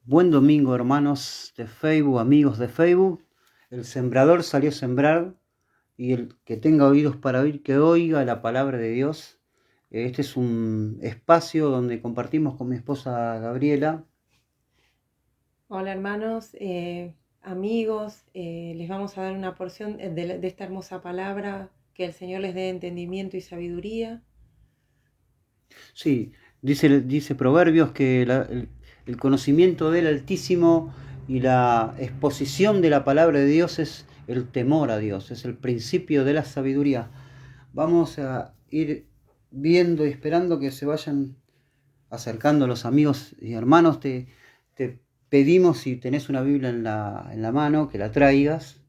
Buen domingo, hermanos de Facebook, amigos de Facebook. El sembrador salió a sembrar y el que tenga oídos para oír, que oiga la palabra de Dios. Este es un espacio donde compartimos con mi esposa Gabriela. Hola hermanos, amigos, les vamos a dar una porción de esta hermosa palabra, que el Señor les dé entendimiento y sabiduría. Sí, dice Proverbios que el conocimiento del Altísimo y la exposición de la palabra de Dios es el temor a Dios, es el principio de la sabiduría. Vamos a ir viendo y esperando que se vayan acercando los amigos y hermanos. Te pedimos, si tenés una Biblia en la mano, que la traigas.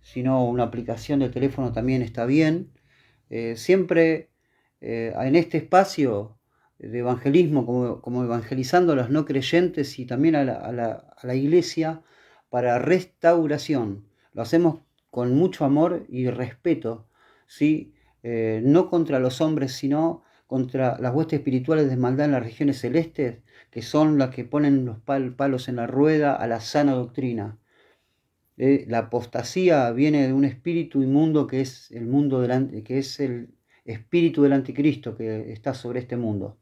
Si no, una aplicación de teléfono también está bien. Siempre en este espacio de evangelismo, como evangelizando a los no creyentes y también a la iglesia para restauración. Lo hacemos con mucho amor y respeto, ¿sí? No contra los hombres, sino contra las huestes espirituales de maldad en las regiones celestes, que son las que ponen los palos en la rueda a la sana doctrina. La apostasía viene de un espíritu inmundo que es el espíritu del anticristo que está sobre este mundo.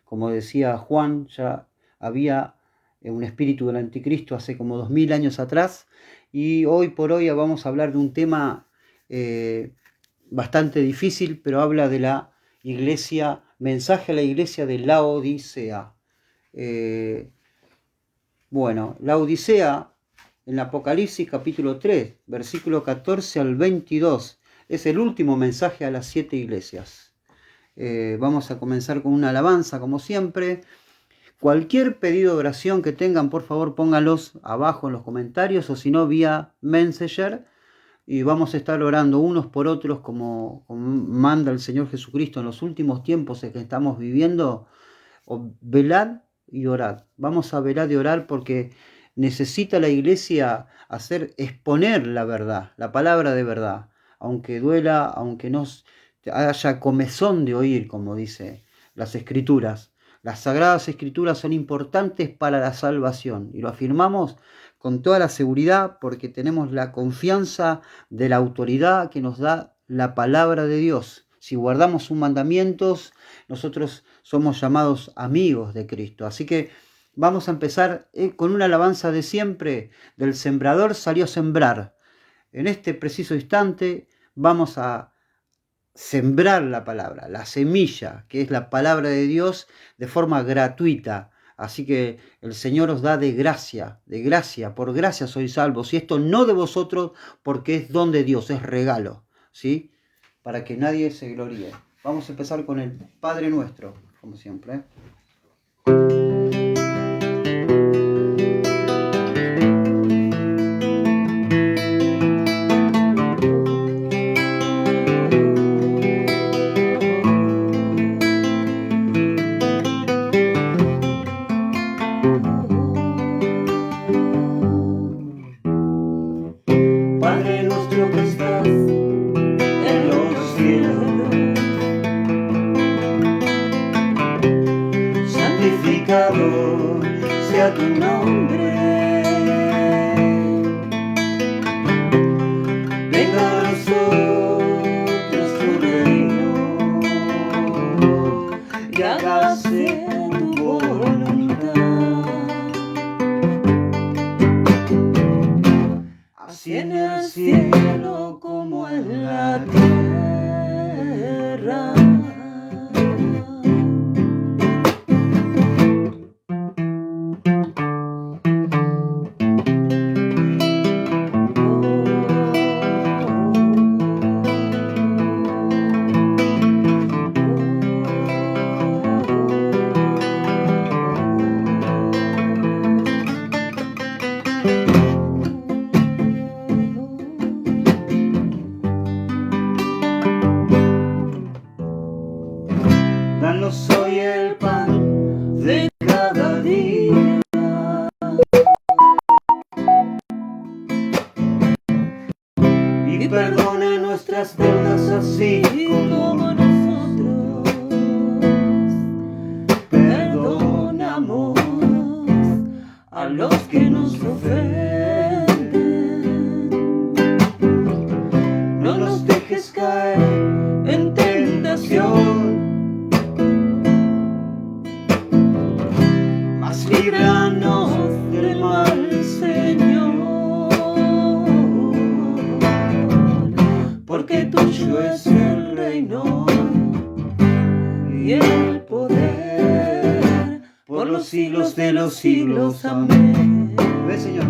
Como decía Juan, ya había un espíritu del anticristo hace como 2000 años atrás, y hoy por hoy vamos a hablar de un tema bastante difícil, pero habla de la iglesia, mensaje a la iglesia de Laodicea. Laodicea, en Apocalipsis capítulo 3, versículo 14 al 22, es el último mensaje a las 7 iglesias. Vamos a comenzar con una alabanza, como siempre. Cualquier pedido de oración que tengan, por favor, pónganlos abajo en los comentarios, o si no, vía Messenger, y vamos a estar orando unos por otros como manda el Señor Jesucristo en los últimos tiempos en que estamos viviendo. Velad y orad. Vamos a velar y orar porque necesita la iglesia exponer la verdad, la palabra de verdad, aunque duela, aunque no haya comezón de oír, como dice las Escrituras. Las Sagradas Escrituras son importantes para la salvación y lo afirmamos con toda la seguridad porque tenemos la confianza de la autoridad que nos da la palabra de Dios. Si guardamos sus mandamientos, nosotros somos llamados amigos de Cristo. Así que vamos a empezar con una alabanza de siempre. Del sembrador salió a sembrar. En este preciso instante vamos a sembrar la palabra, la semilla, que es la palabra de Dios, de forma gratuita. Así que el Señor os da de gracia, por gracia sois salvos. Y esto no de vosotros, porque es don de Dios, es regalo, ¿sí? Para que nadie se gloríe. Vamos a empezar con el Padre Nuestro, como siempre. Padre nuestro que estás en los cielos, santificado sea tu nombre. Venga a nosotros tu reino y hágase tu voluntad, así en el cielo como en la tierra. Danos hoy el pan de cada día y perdona nuestras deudas así como nosotros perdonamos a los líbranos del mal, Señor, porque tuyo es el reino y el poder por los siglos de los siglos. Amén. Ve, Señor.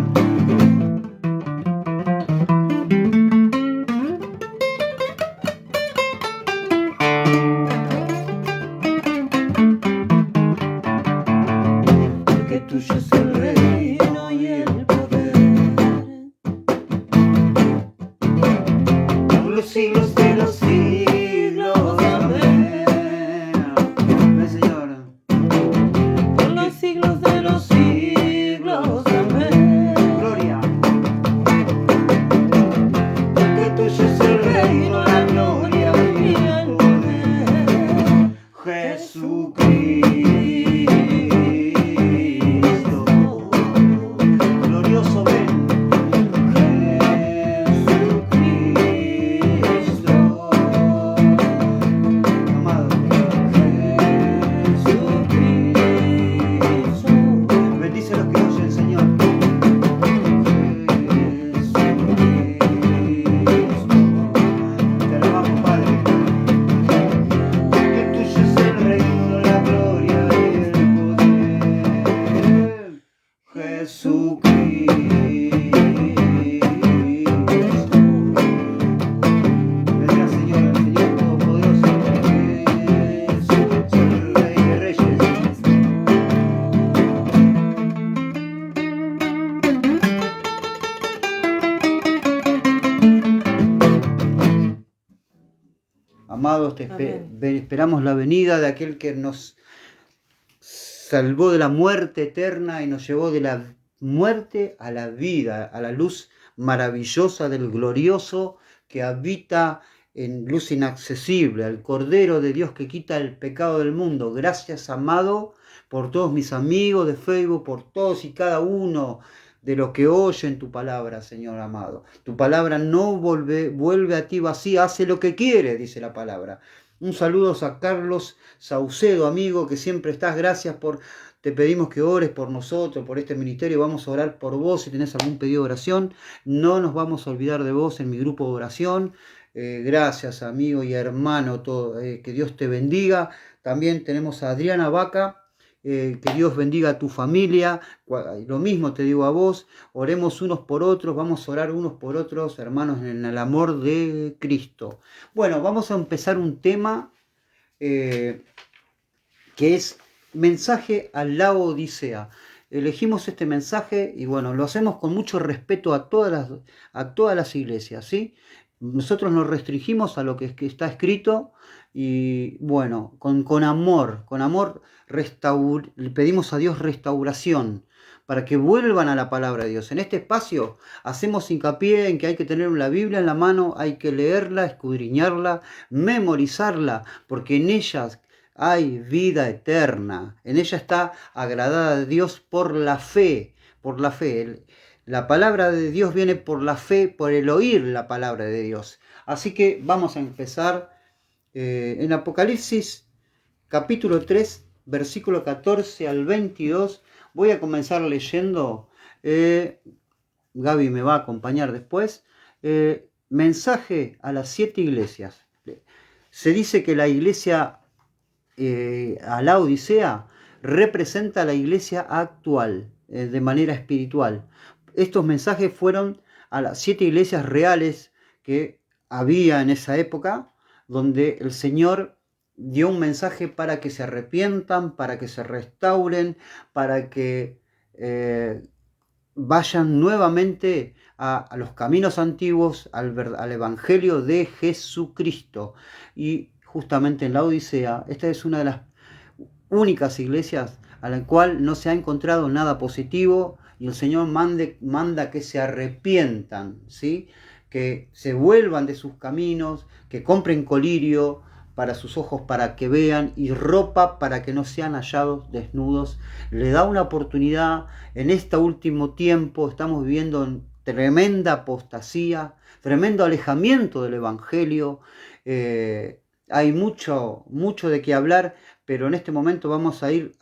Porque tuyo es el reino y el poder por los siglos de los siglos. Amén. Ve, Señor. Por los siglos de los siglos. Amén. Gloria. Porque tuyo es el reino, la gloria y el poder. Jesucristo. Glorioso ven. Jesucristo. Amado. Jesucristo. Bendice a los que oyen, Señor. Te alabamos, Padre. Que tuyo es el reino, la gloria y el poder. Jesucristo. Vendrá, Señor, el Señor Todopoderoso. Jesús, el Rey de Reyes. Amados, Amén. esperamos la venida de aquel que nos salvó de la muerte eterna y nos llevó de la muerte a la vida, a la luz maravillosa del glorioso que habita en luz inaccesible, al Cordero de Dios que quita el pecado del mundo. Gracias, amado, por todos mis amigos de Facebook, por todos y cada uno de los que oyen tu palabra, Señor amado. Tu palabra no vuelve a ti vacía, hace lo que quiere, dice la palabra. Un saludo a Carlos Saucedo, amigo, que siempre estás. Gracias te pedimos que ores por nosotros, por este ministerio. Vamos a orar por vos. Si tenés algún pedido de oración, no nos vamos a olvidar de vos en mi grupo de oración. Gracias, amigo y hermano, que Dios te bendiga. También tenemos a Adriana Vaca. Que Dios bendiga a tu familia. Lo mismo te digo a vos. Oremos unos por otros. Vamos a orar unos por otros, hermanos, en el amor de Cristo. Bueno, vamos a empezar un tema que es mensaje a la Odisea. Elegimos este mensaje y bueno, lo hacemos con mucho respeto a todas las iglesias, ¿sí? Nosotros nos restringimos a lo que está escrito y bueno, con amor le pedimos a Dios restauración para que vuelvan a la palabra de Dios. En este espacio hacemos hincapié en que hay que tener la Biblia en la mano, hay que leerla, escudriñarla, memorizarla, porque en ella hay vida eterna, en ella está agradada a Dios por la fe, La palabra de Dios viene por la fe, por el oír la palabra de Dios. Así que vamos a empezar en Apocalipsis capítulo 3, versículo 14 al 22. Voy a comenzar leyendo. Gaby me va a acompañar después. Mensaje a las 7 iglesias. Se dice que la iglesia a la Odisea representa a la iglesia actual de manera espiritual. Estos mensajes fueron a las 7 iglesias reales que había en esa época, donde el Señor dio un mensaje para que se arrepientan, para que se restauren, para que vayan nuevamente a los caminos antiguos, al Evangelio de Jesucristo. Y justamente en la Odisea, esta es una de las únicas iglesias a la cual no se ha encontrado nada positivo, y el Señor manda que se arrepientan, ¿sí? Que se vuelvan de sus caminos, que compren colirio para sus ojos para que vean y ropa para que no sean hallados desnudos. Le da una oportunidad. En este último tiempo estamos viviendo en tremenda apostasía, tremendo alejamiento del Evangelio. Hay mucho de qué hablar, pero en este momento vamos a ir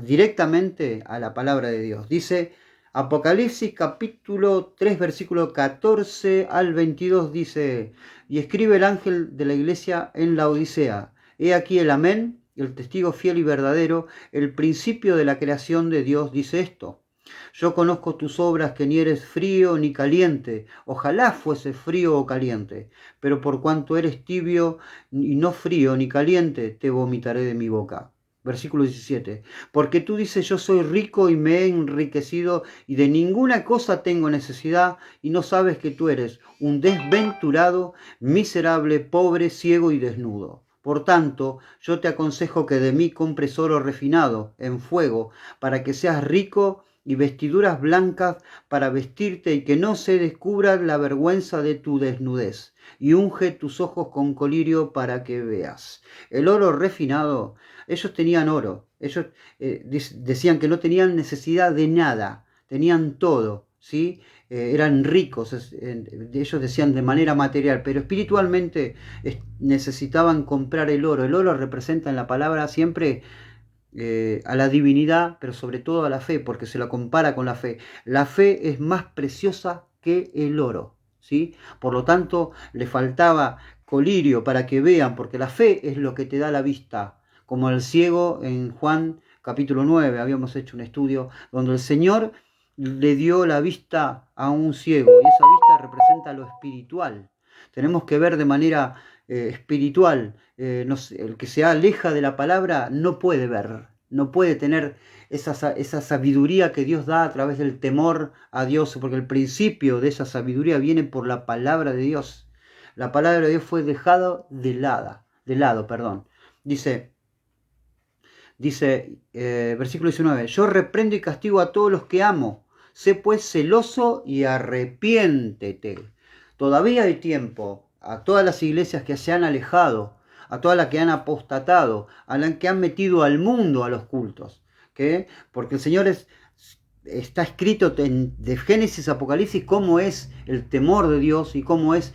directamente a la palabra de Dios. Dice Apocalipsis capítulo 3, versículo 14 al 22, dice: y escribe el ángel de la iglesia en la Odisea: he aquí el amén, el testigo fiel y verdadero, el principio de la creación de Dios, dice esto: yo conozco tus obras, que ni eres frío ni caliente. Ojalá fuese frío o caliente, pero por cuanto eres tibio y no frío ni caliente, te vomitaré de mi boca. Versículo 17. Porque tú dices: yo soy rico y me he enriquecido y de ninguna cosa tengo necesidad, y no sabes que tú eres un desventurado, miserable, pobre, ciego y desnudo. Por tanto, yo te aconsejo que de mí compres oro refinado en fuego, para que seas rico, y vestiduras blancas para vestirte, y que no se descubra la vergüenza de tu desnudez, y unge tus ojos con colirio para que veas. El oro refinado, ellos tenían oro, ellos decían que no tenían necesidad de nada, tenían todo, ¿sí? Eran ricos, ellos decían de manera material, pero espiritualmente necesitaban comprar el oro. El oro representa en la palabra siempre a la divinidad, pero sobre todo a la fe, porque se la compara con la fe. La fe es más preciosa que el oro, ¿sí? Por lo tanto, le faltaba colirio para que vean, porque la fe es lo que te da la vista, como el ciego en Juan capítulo 9, habíamos hecho un estudio donde el Señor le dio la vista a un ciego, y esa vista representa lo espiritual. Tenemos que ver de manera espiritual. El que se aleja de la palabra no puede ver, no puede tener esa sabiduría que Dios da a través del temor a Dios, porque el principio de esa sabiduría viene por la palabra de Dios. La palabra de Dios fue dejada de lado, perdón. Dice, versículo 19: yo reprendo y castigo a todos los que amo. Sé pues celoso y arrepiéntete. Todavía hay tiempo. A todas las iglesias que se han alejado, a todas las que han apostatado, a las que han metido al mundo a los cultos, ¿qué? Porque el Señor está escrito de Génesis a Apocalipsis cómo es el temor de Dios y cómo es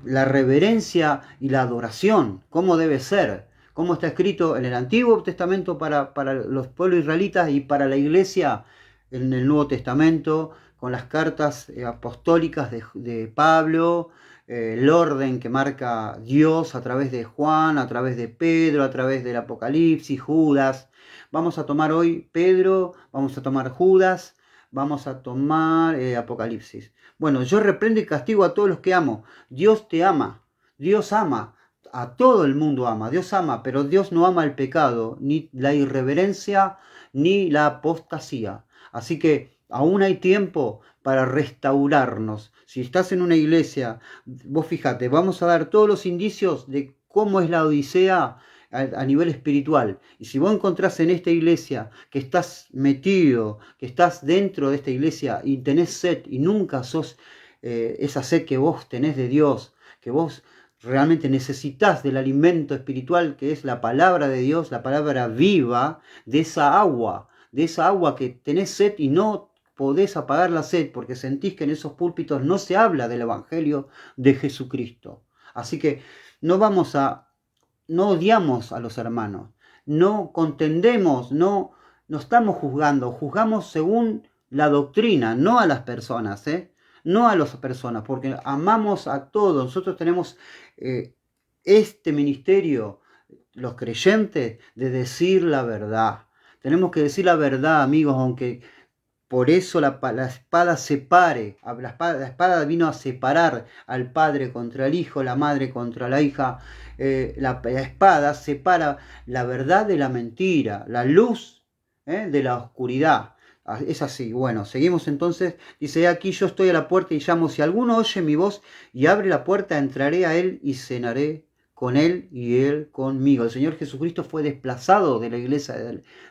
la reverencia y la adoración, cómo debe ser, cómo está escrito en el Antiguo Testamento para los pueblos israelitas y para la iglesia en el Nuevo Testamento, con las cartas apostólicas de Pablo, el orden que marca Dios a través de Juan, a través de Pedro, a través del Apocalipsis, Judas. Vamos a tomar hoy Pedro, vamos a tomar Judas, vamos a tomar Apocalipsis. Bueno, yo reprendo y castigo a todos los que amo. Dios te ama, Dios ama, a todo el mundo ama, Dios ama, pero Dios no ama el pecado, ni la irreverencia, ni la apostasía. Así que aún hay tiempo para restaurarnos. Si estás en una iglesia, vos fíjate, vamos a dar todos los indicios de cómo es la Odisea a nivel espiritual. Y si vos encontrás en esta iglesia que estás metido, que estás dentro de esta iglesia y tenés sed y nunca sos esa sed que vos tenés de Dios, que vos realmente necesitas del alimento espiritual que es la palabra de Dios, la palabra viva, de esa agua que tenés sed y no podés apagar la sed porque sentís que en esos púlpitos no se habla del Evangelio de Jesucristo. Así que no odiamos a los hermanos, no contendemos, no estamos juzgando, juzgamos según la doctrina, no a las personas, no a las personas, porque amamos a todos. Nosotros tenemos este ministerio, los creyentes, de decir la verdad. Tenemos que decir la verdad, amigos, aunque por eso la espada separe. La espada vino a separar al padre contra el hijo, la madre contra la hija. La espada separa la verdad de la mentira, la luz de la oscuridad. Es así. Bueno, seguimos entonces. Dice: aquí yo estoy a la puerta y llamo. Si alguno oye mi voz y abre la puerta, entraré a él y cenaré con él y él conmigo. El Señor Jesucristo fue desplazado de la iglesia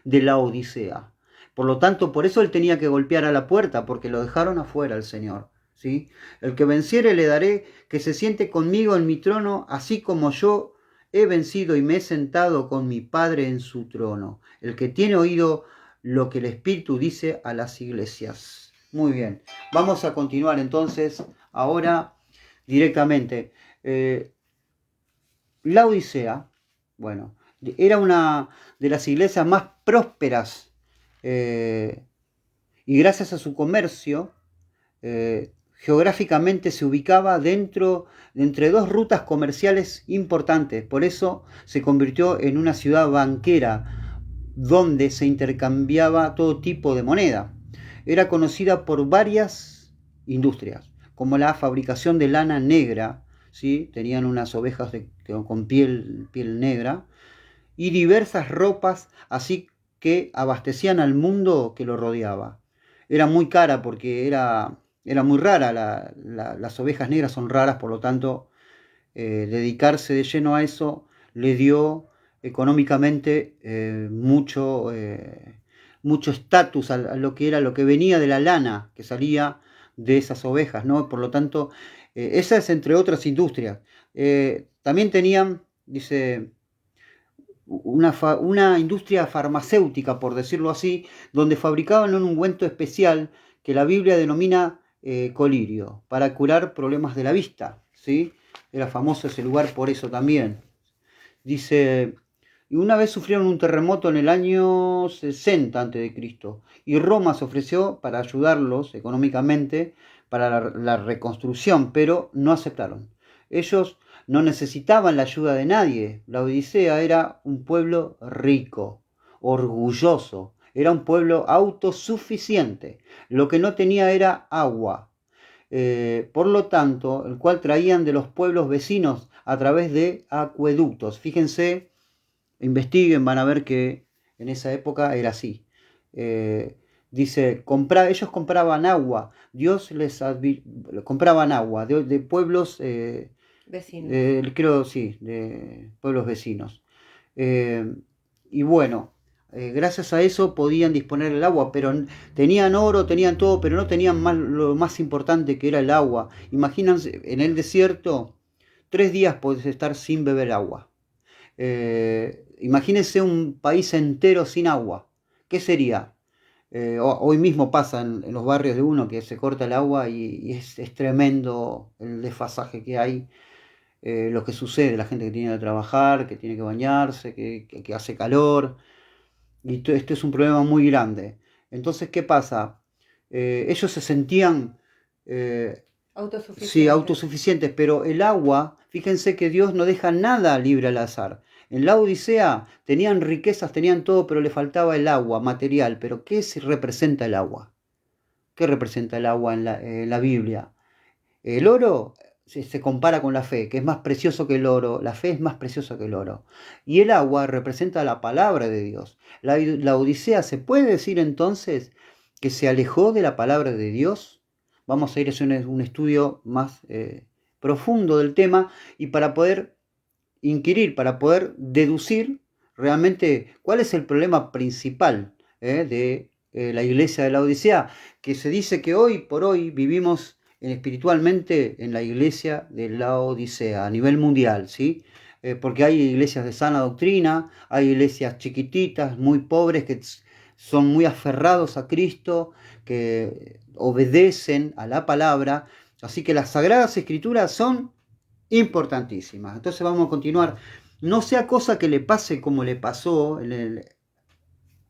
de la Odisea. Por lo tanto, por eso él tenía que golpear a la puerta, porque lo dejaron afuera el Señor, ¿sí? El que venciere le daré que se siente conmigo en mi trono, así como yo he vencido y me he sentado con mi Padre en su trono. El que tiene oído lo que el Espíritu dice a las iglesias. Muy bien, vamos a continuar entonces ahora directamente. La Odisea, bueno, Era una de las iglesias más prósperas y gracias a su comercio, geográficamente se ubicaba entre dos rutas comerciales importantes. Por eso se convirtió en una ciudad banquera donde se intercambiaba todo tipo de moneda. Era conocida por varias industrias, como la fabricación de lana negra, ¿sí? Tenían unas ovejas con piel negra, y diversas ropas, así que abastecían al mundo que lo rodeaba. Era muy cara porque era muy rara, las ovejas negras son raras, por lo tanto, dedicarse de lleno a eso le dio económicamente mucho estatus a lo que venía de la lana que salía de esas ovejas, ¿no? Por lo tanto, esas entre otras industrias. También tenían, dice, una industria farmacéutica, por decirlo así, donde fabricaban un ungüento especial que la Biblia denomina colirio, para curar problemas de la vista, ¿sí? Era famoso ese lugar por eso también. Dice, y una vez sufrieron un terremoto en el año 60 a.C. y Roma se ofreció para ayudarlos económicamente para la reconstrucción, pero no aceptaron. Ellos no necesitaban la ayuda de nadie. La Odisea era un pueblo rico, orgulloso, era un pueblo autosuficiente. Lo que no tenía era agua. Por lo tanto, el cual traían de los pueblos vecinos a través de acueductos. Fíjense, investiguen, van a ver que en esa época era así. Dice, ellos compraban agua, Dios compraban agua de pueblos Vecinos. creo, sí, de pueblos vecinos. Y bueno, gracias a eso podían disponer del agua, pero tenían oro, tenían todo, pero no tenían lo más importante que era el agua. Imagínense, en el desierto, 3 días podés estar sin beber agua. Imagínense un país entero sin agua. ¿Qué sería? Hoy mismo pasa en los barrios de uno que se corta el agua y es tremendo el desfasaje que hay. Lo que sucede, la gente que tiene que trabajar, que tiene que bañarse, que hace calor, y esto es un problema muy grande. Entonces, ¿qué pasa? Ellos se sentían sí, autosuficientes, pero el agua, fíjense que Dios no deja nada libre al azar. En la Odisea tenían riquezas, tenían todo, pero le faltaba el agua, material. Pero ¿qué representa el agua? ¿Qué representa el agua en la Biblia? El oro se compara con la fe, que es más precioso que el oro. La fe es más preciosa que el oro. Y el agua representa la palabra de Dios. La Odisea, ¿se puede decir entonces que se alejó de la palabra de Dios? Vamos a ir a hacer un estudio más profundo del tema y para poder inquirir, para poder deducir realmente cuál es el problema principal de la iglesia de la Odisea, que se dice que hoy por hoy vivimos espiritualmente en la iglesia de la Odisea a nivel mundial, ¿sí? Porque hay iglesias de sana doctrina, hay iglesias chiquititas, muy pobres, que son muy aferrados a Cristo, que obedecen a la palabra, así que las sagradas escrituras son importantísimas. Entonces vamos a continuar. No sea cosa que le pase como le pasó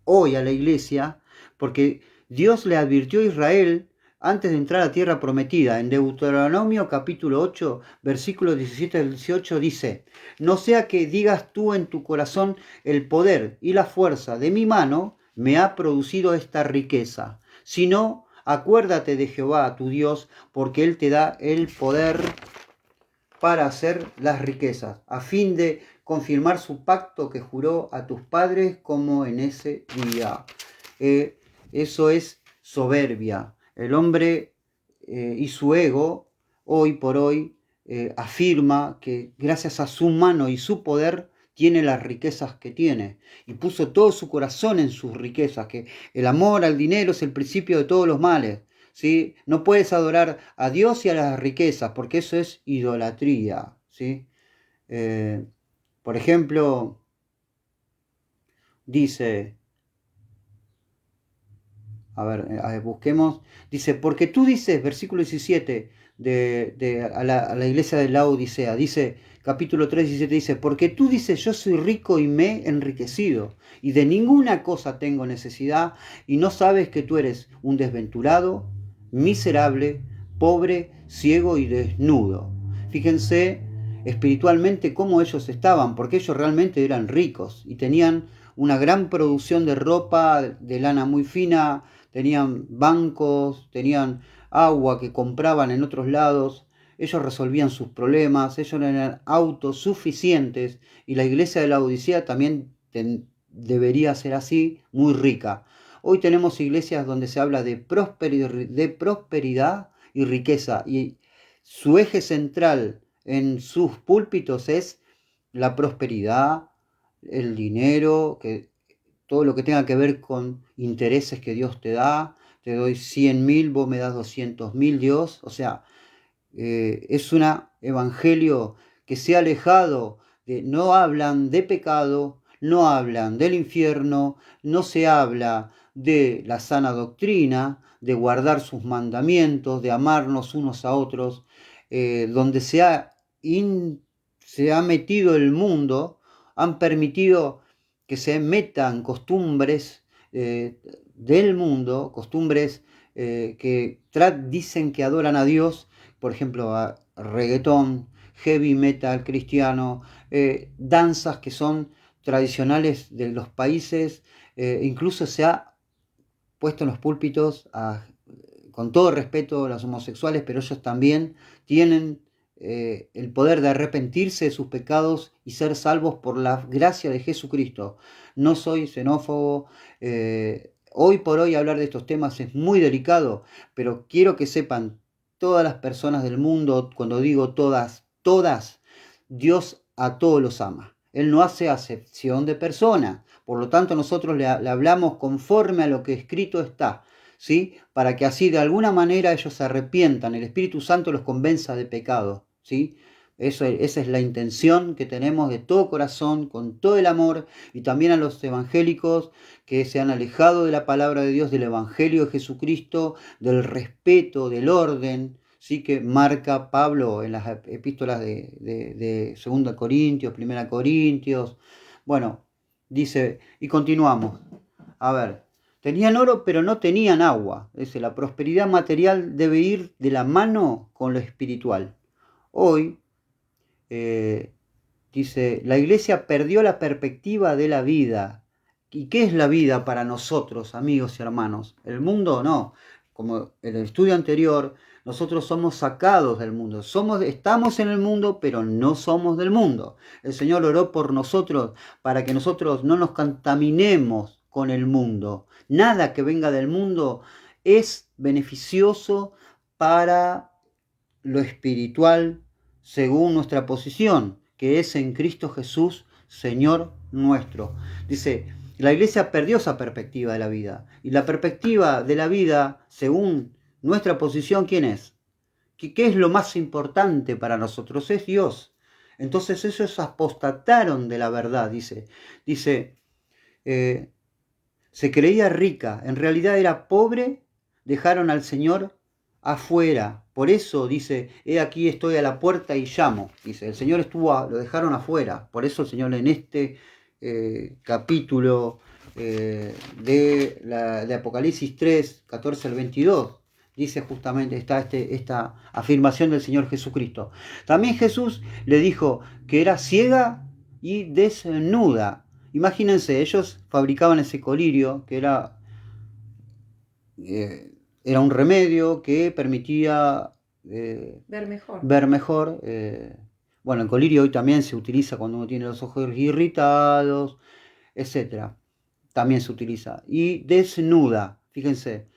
hoy a la iglesia, porque Dios le advirtió a Israel antes de entrar a tierra prometida. En Deuteronomio capítulo 8, versículos 17 al 18 dice, no sea que digas tú en tu corazón, el poder y la fuerza de mi mano me ha producido esta riqueza, sino acuérdate de Jehová tu Dios, porque Él te da el poder para hacer las riquezas, a fin de confirmar su pacto que juró a tus padres como en ese día. Eso es soberbia. El hombre y su ego, hoy por hoy, afirma que gracias a su mano y su poder tiene las riquezas que tiene. Y puso todo su corazón en sus riquezas, que el amor al dinero es el principio de todos los males. ¿Sí? No puedes adorar a Dios y a las riquezas, porque eso es idolatría, ¿sí? Por ejemplo, dice, A ver, busquemos. Dice, porque tú dices, versículo 17 a la iglesia de la Odisea, dice, capítulo 3, 17, dice, porque tú dices, yo soy rico y me he enriquecido, y de ninguna cosa tengo necesidad, y no sabes que tú eres un desventurado, miserable, pobre, ciego y desnudo. Fíjense espiritualmente cómo ellos estaban, porque ellos realmente eran ricos y tenían una gran producción de ropa de lana muy fina, tenían bancos, tenían agua que compraban en otros lados, ellos resolvían sus problemas, ellos eran autosuficientes, y la iglesia de la Odisea también debería ser así, muy rica. Hoy tenemos iglesias donde se habla de prosperidad y riqueza, y su eje central en sus púlpitos es la prosperidad, el dinero, todo lo que tenga que ver con intereses que Dios te da. Te doy 100.000, vos me das 200.000, Dios. O sea, es un evangelio que se ha alejado no hablan de pecado, no hablan del infierno, no se habla de la sana doctrina, de guardar sus mandamientos, de amarnos unos a otros, donde se ha metido el mundo, han permitido que se metan costumbres del mundo, costumbres que dicen que adoran a Dios, por ejemplo, a reggaetón, heavy metal cristiano, danzas que son tradicionales de los países, incluso se ha puesto en los púlpitos, con todo respeto a los homosexuales, pero ellos también tienen el poder de arrepentirse de sus pecados y ser salvos por la gracia de Jesucristo. No soy xenófobo. Hoy por hoy hablar de estos temas es muy delicado, pero quiero que sepan todas las personas del mundo, cuando digo todas, Dios a todos los ama. Él no hace acepción de persona. Por lo tanto, nosotros le hablamos conforme a lo que escrito está, ¿sí? Para que así de alguna manera ellos se arrepientan, el Espíritu Santo los convenza de pecado, ¿sí? Esa es la intención que tenemos de todo corazón, con todo el amor, y también a los evangélicos que se han alejado de la palabra de Dios, del Evangelio de Jesucristo, del respeto, del orden, sí, que marca Pablo en las epístolas de 2 Corintios, 1 Corintios. Bueno, dice, y continuamos. A ver, tenían oro pero no tenían agua. Dice, la prosperidad material debe ir de la mano con lo espiritual. Hoy, dice, la iglesia perdió la perspectiva de la vida. ¿Y qué es la vida para nosotros, amigos y hermanos? El mundo no. Como en el estudio anterior, nosotros somos sacados del mundo. Estamos en el mundo, pero no somos del mundo. El Señor oró por nosotros para que nosotros no nos contaminemos con el mundo. Nada que venga del mundo es beneficioso para lo espiritual según nuestra posición, que es en Cristo Jesús, Señor nuestro. Dice, la iglesia perdió esa perspectiva de la vida. Y la perspectiva de la vida, según nuestra posición, ¿quién es? ¿Qué es lo más importante para nosotros? Es Dios. Entonces ellos apostataron de la verdad, dice. Se creía rica, en realidad era pobre, dejaron al Señor afuera. Por eso dice, he aquí estoy a la puerta y llamo. Dice, el Señor lo dejaron afuera. Por eso el Señor en este capítulo de Apocalipsis 3, 14 al 22, dice justamente, está esta afirmación del Señor Jesucristo. También Jesús le dijo que era ciega y desnuda. Imagínense, ellos fabricaban ese colirio, que era un remedio que permitía ver mejor. Bueno, el colirio hoy también se utiliza cuando uno tiene los ojos irritados, etc. También se utiliza. Y desnuda, fíjense,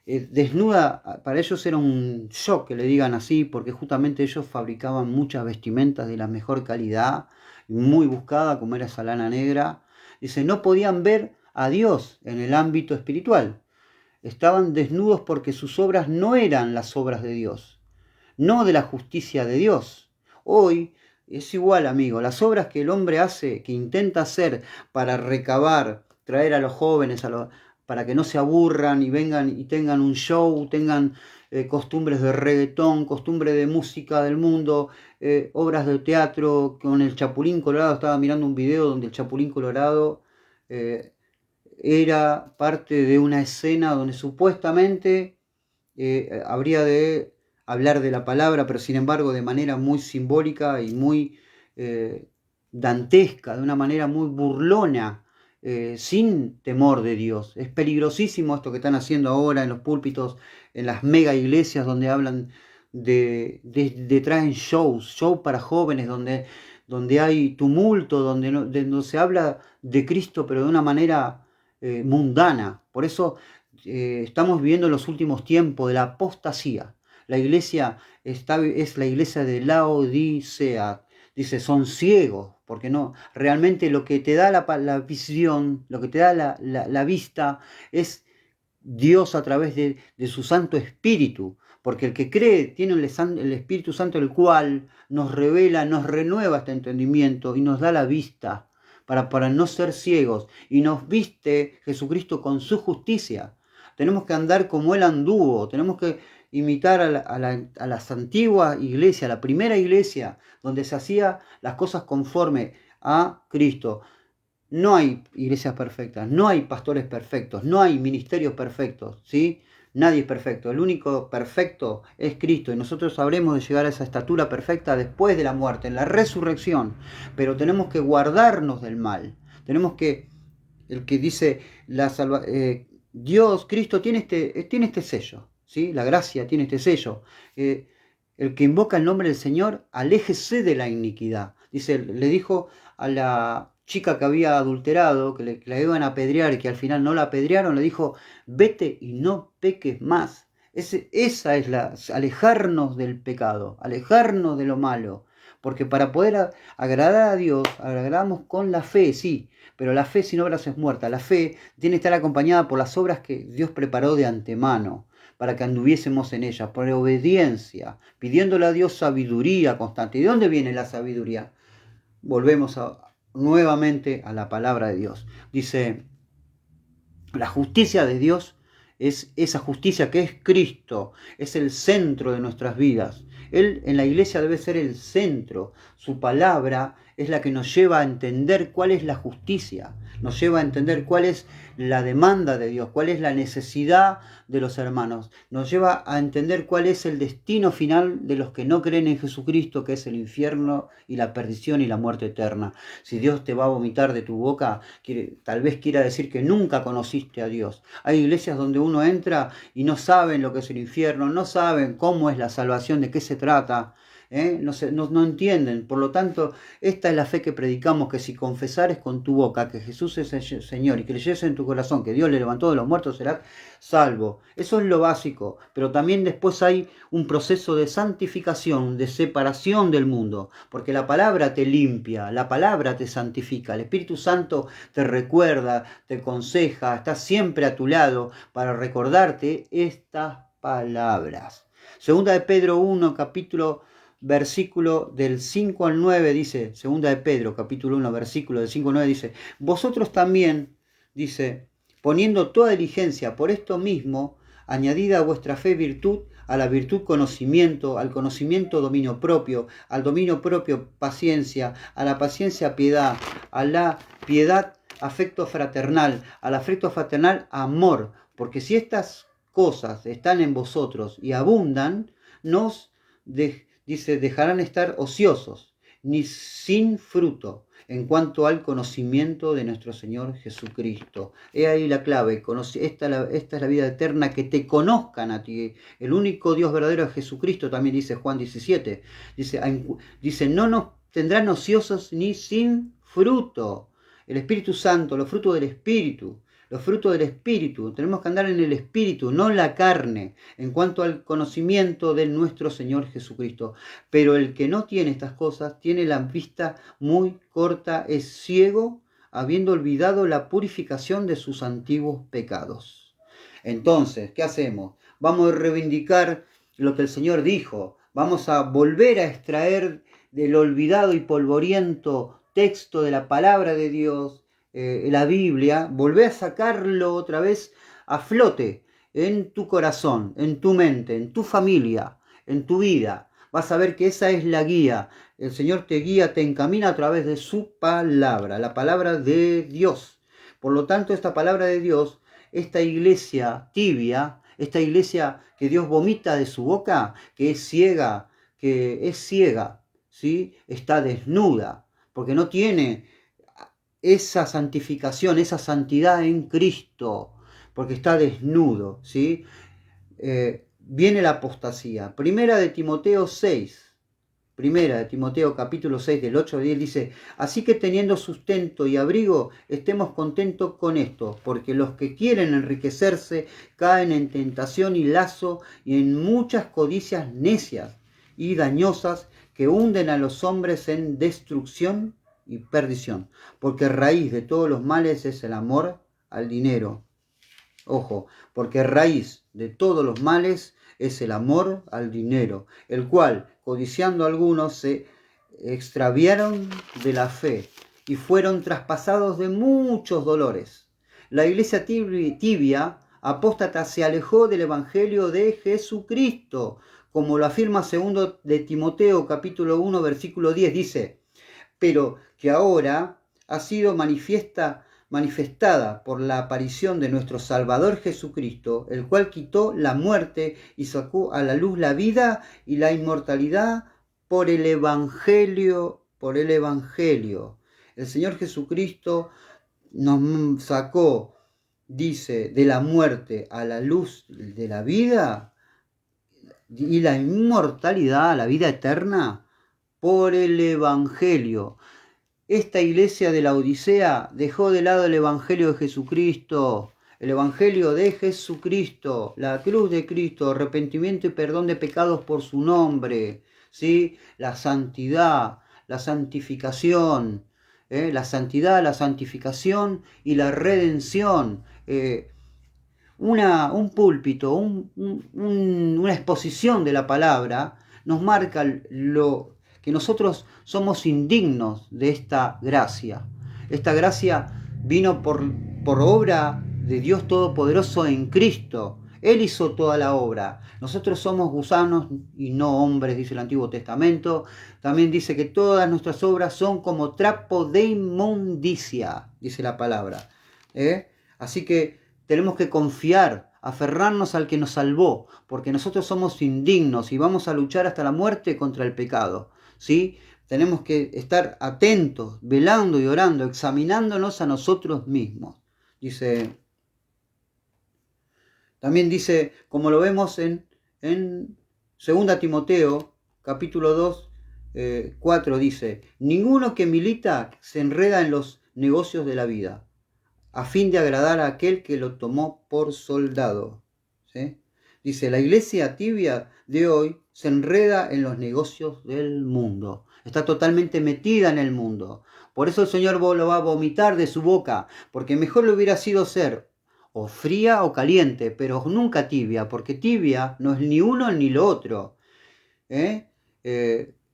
desnuda para ellos era un shock que le digan así, porque justamente ellos fabricaban muchas vestimentas de la mejor calidad, muy buscada, como era esa lana negra. Dice, no podían ver a Dios en el ámbito espiritual. Estaban desnudos porque sus obras no eran las obras de Dios, no de la justicia de Dios. Hoy es igual, amigo, las obras que el hombre hace, que intenta hacer para recabar, traer a los jóvenes para que no se aburran y vengan y tengan un show, tengan costumbres de reggaetón, costumbres de música del mundo, obras de teatro. Con el Chapulín Colorado, estaba mirando un video donde el Chapulín Colorado era parte de una escena donde supuestamente habría de hablar de la palabra, pero sin embargo de manera muy simbólica y muy dantesca, de una manera muy burlona, sin temor de Dios. Es peligrosísimo esto que están haciendo ahora en los púlpitos, en las mega iglesias donde hablan traen shows para jóvenes, donde hay tumulto, donde se habla de Cristo, pero de una manera mundana. Por eso estamos viviendo los últimos tiempos de la apostasía. La iglesia es la iglesia de Laodicea. Dice, son ciegos, porque no, realmente lo que te da la visión, lo que te da la vista es Dios a través de su Santo Espíritu, porque el que cree tiene el Espíritu Santo, el cual nos revela, nos renueva este entendimiento y nos da la vista para no ser ciegos, y nos viste Jesucristo con su justicia. Tenemos que andar como Él anduvo, tenemos que imitar a las antiguas iglesias, la primera iglesia, donde se hacía las cosas conforme a Cristo. No hay iglesias perfectas, no hay pastores perfectos, no hay ministerios perfectos, ¿sí? Nadie es perfecto, el único perfecto es Cristo, y nosotros sabremos de llegar a esa estatura perfecta después de la muerte, en la resurrección. Pero tenemos que guardarnos del mal. Tenemos que, el que dice, Dios, Cristo tiene este sello, ¿sí? La gracia tiene este sello. El que invoca el nombre del Señor, aléjese de la iniquidad. Dice, le dijo a la chica que había adulterado, que la iban a apedrear y que al final no la apedrearon, le dijo, vete y no peques más. Esa es alejarnos del pecado, alejarnos de lo malo. Porque para poder agradar a Dios, agradamos con la fe, sí, pero la fe sin obras es muerta. La fe tiene que estar acompañada por las obras que Dios preparó de antemano, para que anduviésemos en ellas, por obediencia, pidiéndole a Dios sabiduría constante. ¿Y de dónde viene la sabiduría? Volvemos nuevamente a la palabra de Dios. Dice, la justicia de Dios es esa justicia que es Cristo, es el centro de nuestras vidas. Él en la iglesia debe ser el centro. Su palabra es la que nos lleva a entender cuál es la justicia, nos lleva a entender cuál es la demanda de Dios, cuál es la necesidad de los hermanos, nos lleva a entender cuál es el destino final de los que no creen en Jesucristo, que es el infierno y la perdición y la muerte eterna. Si Dios te va a vomitar de tu boca, tal vez quiera decir que nunca conociste a Dios. Hay iglesias donde uno entra y no saben lo que es el infierno, no saben cómo es la salvación, de qué se trata. No entienden. Por lo tanto, esta es la fe que predicamos, que si confesares con tu boca que Jesús es el Señor y que leyeres en tu corazón que Dios le levantó de los muertos, serás salvo. Eso es lo básico, pero también después hay un proceso de santificación, de separación del mundo, porque la palabra te limpia, la palabra te santifica, el Espíritu Santo te recuerda, te aconseja, está siempre a tu lado para recordarte estas palabras. Segunda de Pedro 1, versículo del 5 al 9 dice, segunda de Pedro, capítulo 1, versículo del 5 al 9 dice, vosotros también, dice, poniendo toda diligencia por esto mismo, añadida a vuestra fe virtud, a la virtud conocimiento, al conocimiento dominio propio, al dominio propio paciencia, a la paciencia piedad, a la piedad afecto fraternal, al afecto fraternal amor, porque si estas cosas están en vosotros y abundan, dice, dejarán estar ociosos, ni sin fruto, en cuanto al conocimiento de nuestro Señor Jesucristo. He ahí la clave, esta es la vida eterna, que te conozcan a ti, el único Dios verdadero es Jesucristo, también dice Juan 17. Dice, no nos tendrán ociosos ni sin fruto. El Espíritu Santo, los frutos del Espíritu. Los frutos del Espíritu, tenemos que andar en el Espíritu, no en la carne, en cuanto al conocimiento de nuestro Señor Jesucristo. Pero el que no tiene estas cosas, tiene la vista muy corta, es ciego, habiendo olvidado la purificación de sus antiguos pecados. Entonces, ¿qué hacemos? Vamos a reivindicar lo que el Señor dijo, vamos a volver a extraer del olvidado y polvoriento texto de la palabra de Dios, la Biblia, volvé a sacarlo otra vez a flote en tu corazón, en tu mente, en tu familia, en tu vida. Vas a ver que esa es la guía. El Señor te guía, te encamina a través de su palabra, la palabra de Dios. Por lo tanto, esta palabra de Dios, esta iglesia tibia, esta iglesia que Dios vomita de su boca, que es ciega, ¿sí? Está desnuda, porque no tiene esa santificación, esa santidad en Cristo, porque está desnudo, ¿sí? Viene la apostasía. Primera de Timoteo capítulo 6 del 8 al 10 dice: así que teniendo sustento y abrigo, estemos contentos con esto, porque los que quieren enriquecerse caen en tentación y lazo y en muchas codicias necias y dañosas que hunden a los hombres en destrucción y perdición, porque raíz de todos los males es el amor al dinero. Ojo, porque raíz de todos los males es el amor al dinero, el cual, codiciando algunos, se extraviaron de la fe y fueron traspasados de muchos dolores. La iglesia tibia, apóstata, se alejó del evangelio de Jesucristo, como lo afirma 2 de Timoteo capítulo 1 versículo 10, dice: pero que ahora ha sido manifestada por la aparición de nuestro Salvador Jesucristo, el cual quitó la muerte y sacó a la luz la vida y la inmortalidad por el Evangelio. El Señor Jesucristo nos sacó, dice, de la muerte a la luz de la vida y la inmortalidad, la vida eterna, por el Evangelio. Esta iglesia de la Odisea dejó de lado el Evangelio de Jesucristo, el Evangelio de Jesucristo, la cruz de Cristo, arrepentimiento y perdón de pecados por su nombre, ¿sí? La santidad, la santificación, la santidad, la santificación y la redención. Un púlpito, una exposición de la palabra nos marca que nosotros somos indignos de esta gracia. Esta gracia vino por obra de Dios Todopoderoso en Cristo. Él hizo toda la obra. Nosotros somos gusanos y no hombres, dice el Antiguo Testamento. También dice que todas nuestras obras son como trapo de inmundicia, dice la palabra. Así que tenemos que confiar, aferrarnos al que nos salvó, porque nosotros somos indignos y vamos a luchar hasta la muerte contra el pecado. ¿Sí? Tenemos que estar atentos, velando y orando, examinándonos a nosotros mismos. También dice, como lo vemos en 2 Timoteo, capítulo 2, 4, dice: ninguno que milita se enreda en los negocios de la vida, a fin de agradar a aquel que lo tomó por soldado. ¿Sí? Dice, la iglesia tibia de hoy se enreda en los negocios del mundo. Está totalmente metida en el mundo. Por eso el Señor lo va a vomitar de su boca, porque mejor le hubiera sido ser o fría o caliente, pero nunca tibia, porque tibia no es ni uno ni lo otro. Es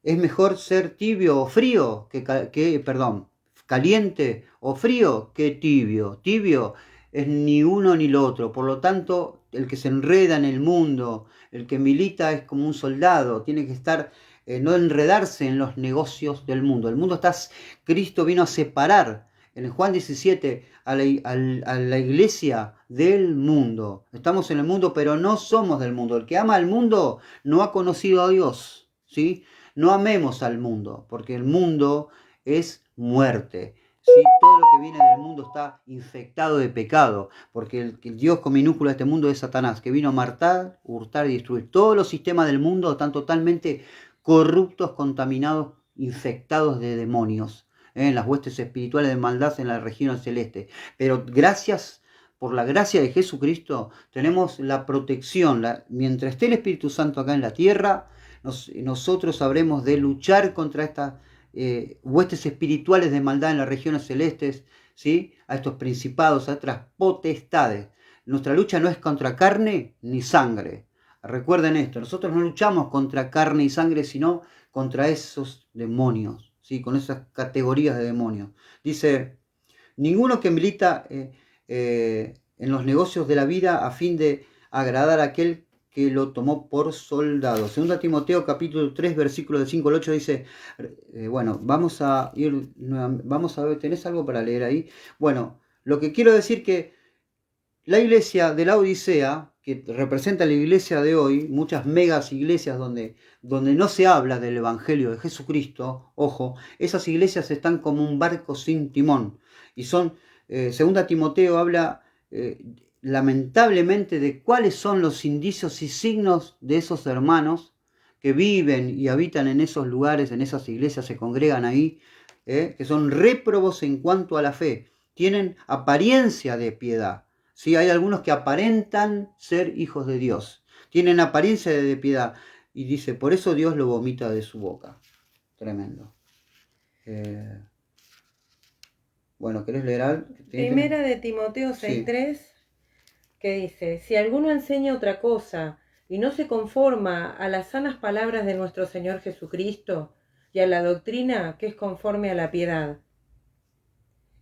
mejor ser tibio o frío caliente o frío que tibio. Tibio es ni uno ni lo otro. Por lo tanto, el que se enreda en el mundo, el que milita es como un soldado, tiene que estar, no enredarse en los negocios del mundo. El mundo Cristo vino a separar en Juan 17 a la iglesia del mundo. Estamos en el mundo, pero no somos del mundo. El que ama al mundo no ha conocido a Dios, ¿sí? No amemos al mundo, porque el mundo es muerte. ¿Sí? Todo lo que viene del mundo está infectado de pecado, porque el Dios con minúscula de este mundo es Satanás, que vino a matar, hurtar y destruir. Todos los sistemas del mundo están totalmente corruptos, contaminados, infectados de demonios, en las huestes espirituales de maldad en la región celeste. Pero por la gracia de Jesucristo, tenemos la protección. Mientras esté el Espíritu Santo acá en la tierra, nosotros sabremos de luchar contra estas huestes espirituales de maldad en las regiones celestes, ¿sí? A estos principados, a otras potestades. Nuestra lucha no es contra carne ni sangre. Recuerden esto, nosotros no luchamos contra carne y sangre, sino contra esos demonios, ¿sí? Con esas categorías de demonios. Dice, ninguno que milita en los negocios de la vida a fin de agradar a aquel que lo tomó por soldado. 2 Timoteo capítulo 3, versículo del 5 al 8 dice, bueno, vamos a ver, ¿tenés algo para leer ahí? Bueno, lo que quiero decir que la iglesia de la Odisea, que representa la iglesia de hoy, muchas megas iglesias donde no se habla del Evangelio de Jesucristo, ojo, esas iglesias están como un barco sin timón. Y son, 2 Timoteo habla lamentablemente de cuáles son los indicios y signos de esos hermanos que viven y habitan en esos lugares, en esas iglesias, se congregan ahí, que son réprobos en cuanto a la fe, tienen apariencia de piedad. ¿Sí? Hay algunos que aparentan ser hijos de Dios, tienen apariencia de piedad, y dice, por eso Dios lo vomita de su boca. Tremendo. Bueno, ¿querés leer? Primera de Timoteo 6:3, sí, que dice, si alguno enseña otra cosa y no se conforma a las sanas palabras de nuestro Señor Jesucristo y a la doctrina que es conforme a la piedad,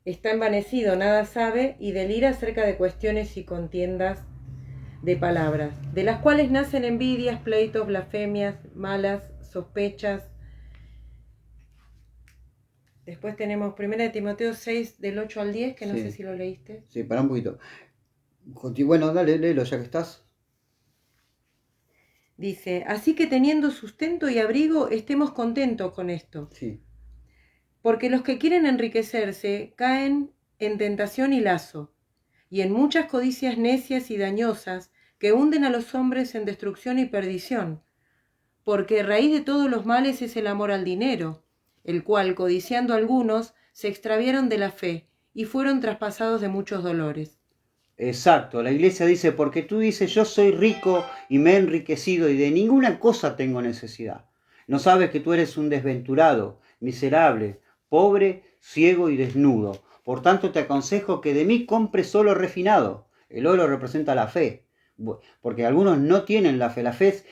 está envanecido, nada sabe y delira acerca de cuestiones y contiendas de palabras, de las cuales nacen envidias, pleitos, blasfemias, malas sospechas. Después tenemos 1 Timoteo 6, del 8 al 10, que no sé si lo leíste. Sí, pará un poquito. Bueno, dale, léelo ya que estás. Dice, así que teniendo sustento y abrigo, estemos contentos con esto. Sí. Porque los que quieren enriquecerse caen en tentación y lazo, y en muchas codicias necias y dañosas que hunden a los hombres en destrucción y perdición. Porque raíz de todos los males es el amor al dinero, el cual, codiciando algunos, se extraviaron de la fe y fueron traspasados de muchos dolores. Exacto, la iglesia dice, porque tú dices, yo soy rico y me he enriquecido y de ninguna cosa tengo necesidad. No sabes que tú eres un desventurado, miserable, pobre, ciego y desnudo. Por tanto te aconsejo que de mí compres oro refinado. El oro representa la fe, porque algunos no tienen la fe. La fe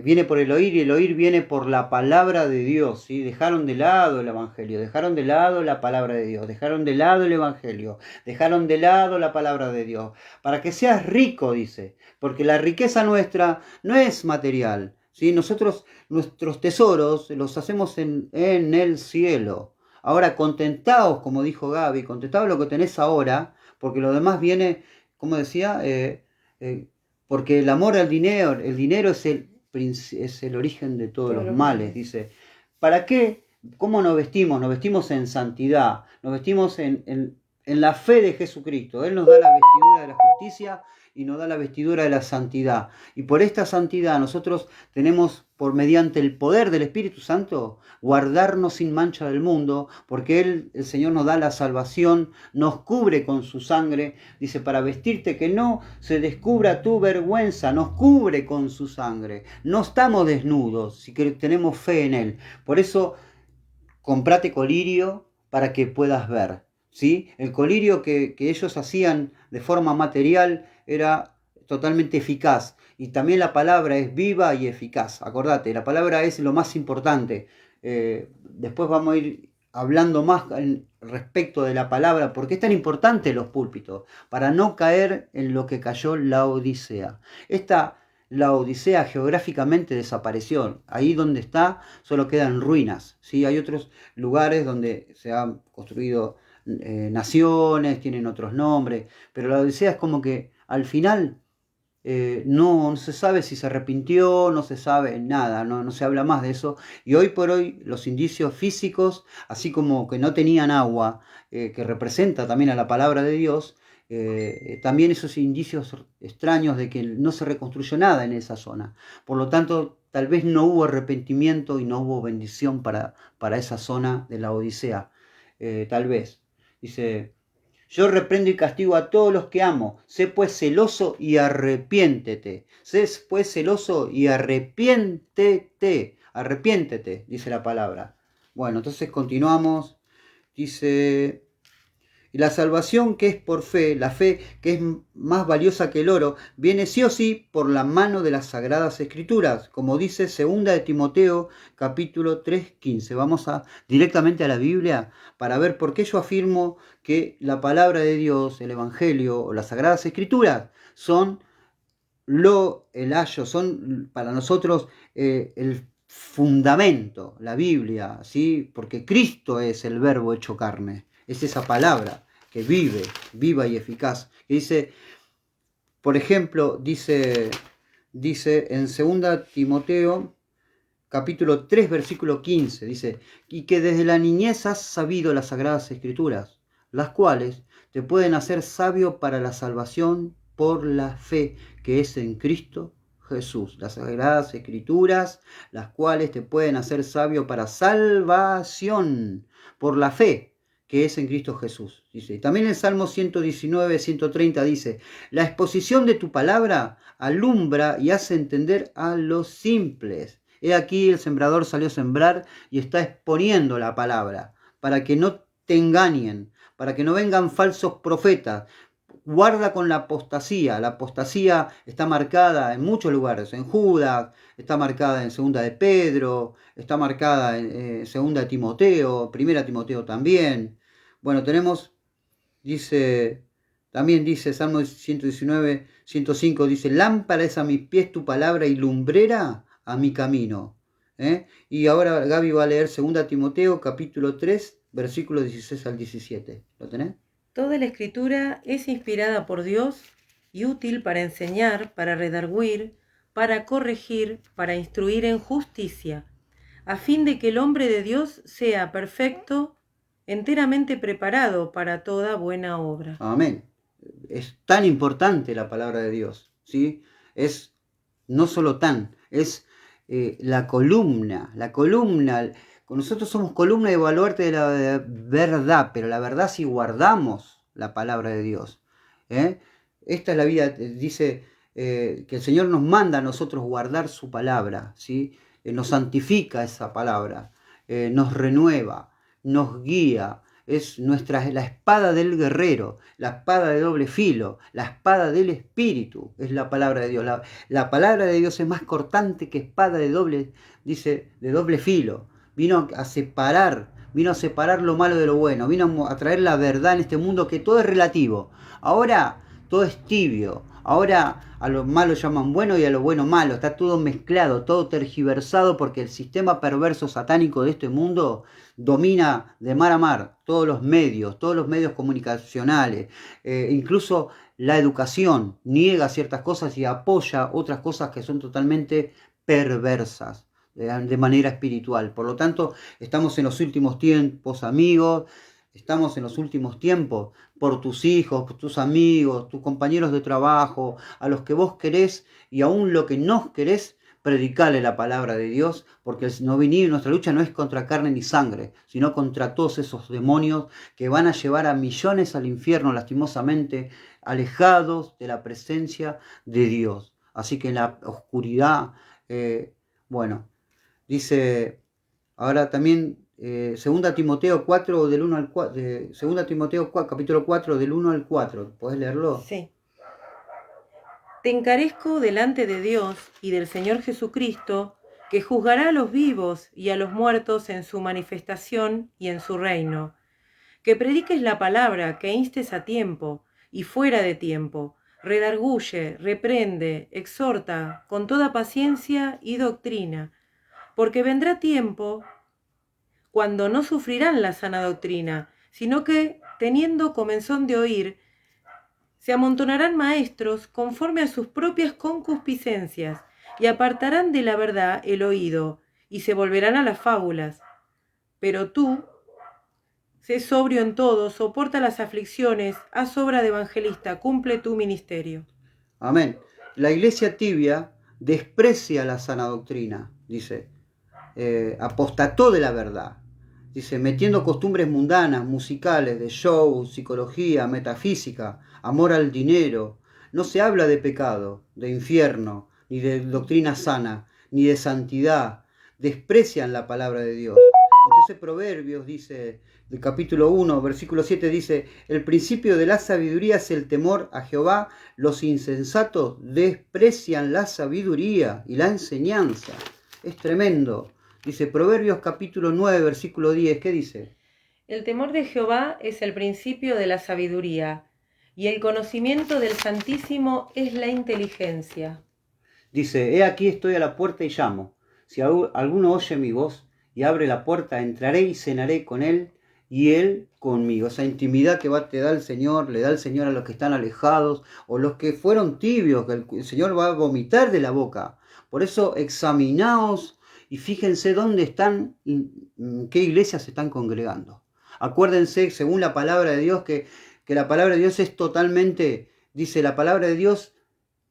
viene por el oír y el oír viene por la palabra de Dios. ¿Sí? Dejaron de lado el evangelio, dejaron de lado la palabra de Dios, dejaron de lado el evangelio, dejaron de lado la palabra de Dios. Para que seas rico, dice, porque la riqueza nuestra no es material. ¿Sí? Nosotros, nuestros tesoros los hacemos en el cielo. Ahora contentaos, como dijo Gaby, contentaos lo que tenés ahora, porque lo demás viene, como decía, porque el amor al dinero, el dinero es el origen de todos los males, dice. ¿Para qué? ¿Cómo nos vestimos? Nos vestimos en santidad, nos vestimos en la fe de Jesucristo. Él nos da la vestidura de la justicia y nos da la vestidura de la santidad. Y por esta santidad nosotros tenemos, por mediante el poder del Espíritu Santo, guardarnos sin mancha del mundo, porque el Señor nos da la salvación, nos cubre con su sangre, dice, para vestirte que no se descubra tu vergüenza, nos cubre con su sangre. No estamos desnudos, si que tenemos fe en Él. Por eso, comprate colirio para que puedas ver. ¿Sí? El colirio que ellos hacían de forma material era totalmente eficaz. Y también la palabra es viva y eficaz. Acordate, la palabra es lo más importante. Después vamos a ir hablando más respecto de la palabra, porque es tan importante los púlpitos, para no caer en lo que cayó la Odisea. La Odisea geográficamente desapareció. Ahí donde está solo quedan ruinas. ¿Sí? Hay otros lugares donde se han construido naciones, tienen otros nombres, pero la Odisea es como que al final no se sabe si se arrepintió, no se sabe nada, no se habla más de eso. Y hoy por hoy los indicios físicos, así como que no tenían agua, que representa también a la palabra de Dios, también esos indicios extraños de que no se reconstruyó nada en esa zona. Por lo tanto, tal vez no hubo arrepentimiento y no hubo bendición para esa zona de la Odisea. Tal vez. Dice, yo reprendo y castigo a todos los que amo. Sé pues celoso y arrepiéntete. Sé pues celoso y arrepiéntete. Arrepiéntete, dice la palabra. Bueno, entonces continuamos. Dice, Y la salvación que es por fe, la fe que es más valiosa que el oro, viene sí o sí por la mano de las Sagradas Escrituras, como dice 2 de Timoteo capítulo 3:15. Vamos directamente a la Biblia para ver por qué yo afirmo que la palabra de Dios, el Evangelio o las Sagradas Escrituras son son para nosotros el fundamento, la Biblia, ¿sí? Porque Cristo es el Verbo hecho carne, es esa palabra que vive, viva y eficaz. Que dice, por ejemplo, dice en 2 Timoteo capítulo 3, versículo 15, dice, y que desde la niñez has sabido las Sagradas Escrituras, las cuales te pueden hacer sabio para la salvación por la fe que es en Cristo Jesús. Las Sagradas Escrituras, las cuales te pueden hacer sabio para salvación por la fe que es en Cristo Jesús. Dice, también en Salmo 119, 130 dice, la exposición de tu palabra alumbra y hace entender a los simples. He aquí el sembrador salió a sembrar y está exponiendo la palabra, para que no te engañen, para que no vengan falsos profetas. Guarda con la apostasía. La apostasía está marcada en muchos lugares, en Judas, está marcada en 2 de Pedro, está marcada en 2 de Timoteo, 1 Timoteo también. Bueno, también dice Salmo 119, 105, dice, lámpara es a mis pies tu palabra y lumbrera a mi camino. Y ahora Gaby va a leer 2 Timoteo capítulo 3, versículos 16 al 17. ¿Lo tenés? Toda la Escritura es inspirada por Dios y útil para enseñar, para redarguir, para corregir, para instruir en justicia, a fin de que el hombre de Dios sea perfecto, enteramente preparado para toda buena obra. Amén. Es tan importante la palabra de Dios, ¿sí? Es no solo es la columna. Nosotros somos columna y baluarte de la verdad, pero la verdad si guardamos la palabra de Dios. Esta es la vida, dice que el Señor nos manda a nosotros guardar su palabra, ¿sí? Nos santifica esa palabra, nos renueva, nos guía. Es la espada del guerrero, la espada de doble filo, la espada del espíritu, es la palabra de Dios. La palabra de Dios es más cortante que espada de doble filo. Vino a separar lo malo de lo bueno, vino a traer la verdad en este mundo que todo es relativo. Ahora todo es tibio, ahora a lo malo llaman bueno y a lo bueno malo, está todo mezclado, todo tergiversado porque el sistema perverso satánico de este mundo domina de mar a mar todos los medios comunicacionales, incluso la educación niega ciertas cosas y apoya otras cosas que son totalmente perversas de manera espiritual. Por lo tanto, estamos en los últimos tiempos, amigos, estamos en los últimos tiempos por tus hijos, por tus amigos, tus compañeros de trabajo, a los que vos querés y aún lo que no querés, predicarle la palabra de Dios, porque nuestra lucha no es contra carne ni sangre, sino contra todos esos demonios que van a llevar a millones al infierno, lastimosamente, alejados de la presencia de Dios. Así que en la oscuridad, dice ahora también 2 Timoteo 4, del 1 al 4, 2 Timoteo 4, capítulo 4, del 1 al 4. ¿Podés leerlo? Sí. Te encarezco delante de Dios y del Señor Jesucristo, que juzgará a los vivos y a los muertos en su manifestación y en su reino. Que prediques la palabra, que instes a tiempo y fuera de tiempo, redarguye, reprende, exhorta con toda paciencia y doctrina, porque vendrá tiempo cuando no sufrirán la sana doctrina, sino que, teniendo comezón de oír, se amontonarán maestros conforme a sus propias concupiscencias, y apartarán de la verdad el oído, y se volverán a las fábulas. Pero tú, sé sobrio en todo, soporta las aflicciones, haz obra de evangelista, cumple tu ministerio. Amén. La iglesia tibia desprecia la sana doctrina, dice, apostató de la verdad. Dice, metiendo costumbres mundanas, musicales, de show, psicología, metafísica, amor al dinero. No se habla de pecado, de infierno, ni de doctrina sana, ni de santidad. Desprecian la palabra de Dios. ese Proverbios dice, del capítulo 1, versículo 7 dice, el principio de la sabiduría es el temor a Jehová, los insensatos desprecian la sabiduría y la enseñanza. Es tremendo. Dice Proverbios capítulo 9, versículo 10, ¿qué dice? El temor de Jehová es el principio de la sabiduría, y el conocimiento del Santísimo es la inteligencia. Dice, he aquí estoy a la puerta y llamo. Si alguno oye mi voz y abre la puerta, entraré y cenaré con él y él conmigo. Esa intimidad que te da el Señor, le da el Señor a los que están alejados o los que fueron tibios, que el Señor va a vomitar de la boca. Por eso examinaos y fíjense dónde están, en qué iglesias se están congregando. Acuérdense, según la palabra de Dios, que la palabra de Dios es totalmente, dice la palabra de Dios,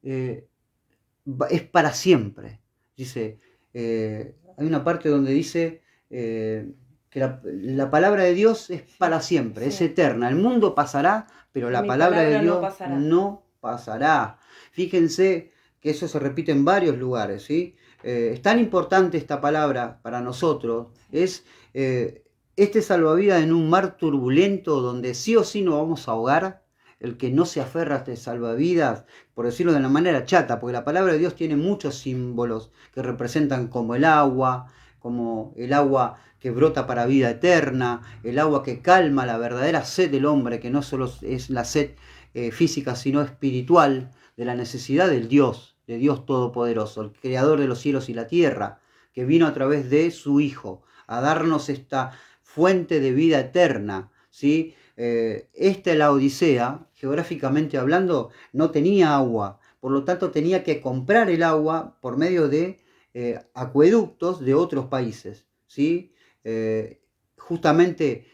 es para siempre. Dice, hay una parte donde dice que la palabra de Dios es para siempre, sí, es eterna. El mundo pasará, pero la palabra de Dios no pasará. Fíjense que eso se repite en varios lugares, ¿sí? Es tan importante esta palabra para nosotros, es este salvavidas en un mar turbulento donde sí o sí nos vamos a ahogar. El que no se aferra a este salvavidas, por decirlo de una manera chata, porque la palabra de Dios tiene muchos símbolos que representan como el agua que brota para vida eterna, el agua que calma la verdadera sed del hombre, que no solo es la sed física, sino espiritual, de la necesidad del Dios, de Dios Todopoderoso, el creador de los cielos y la tierra, que vino a través de su Hijo a darnos esta fuente de vida eterna, ¿sí? Esta la Odisea, geográficamente hablando, no tenía agua, por lo tanto tenía que comprar el agua por medio de acueductos de otros países, ¿sí? Justamente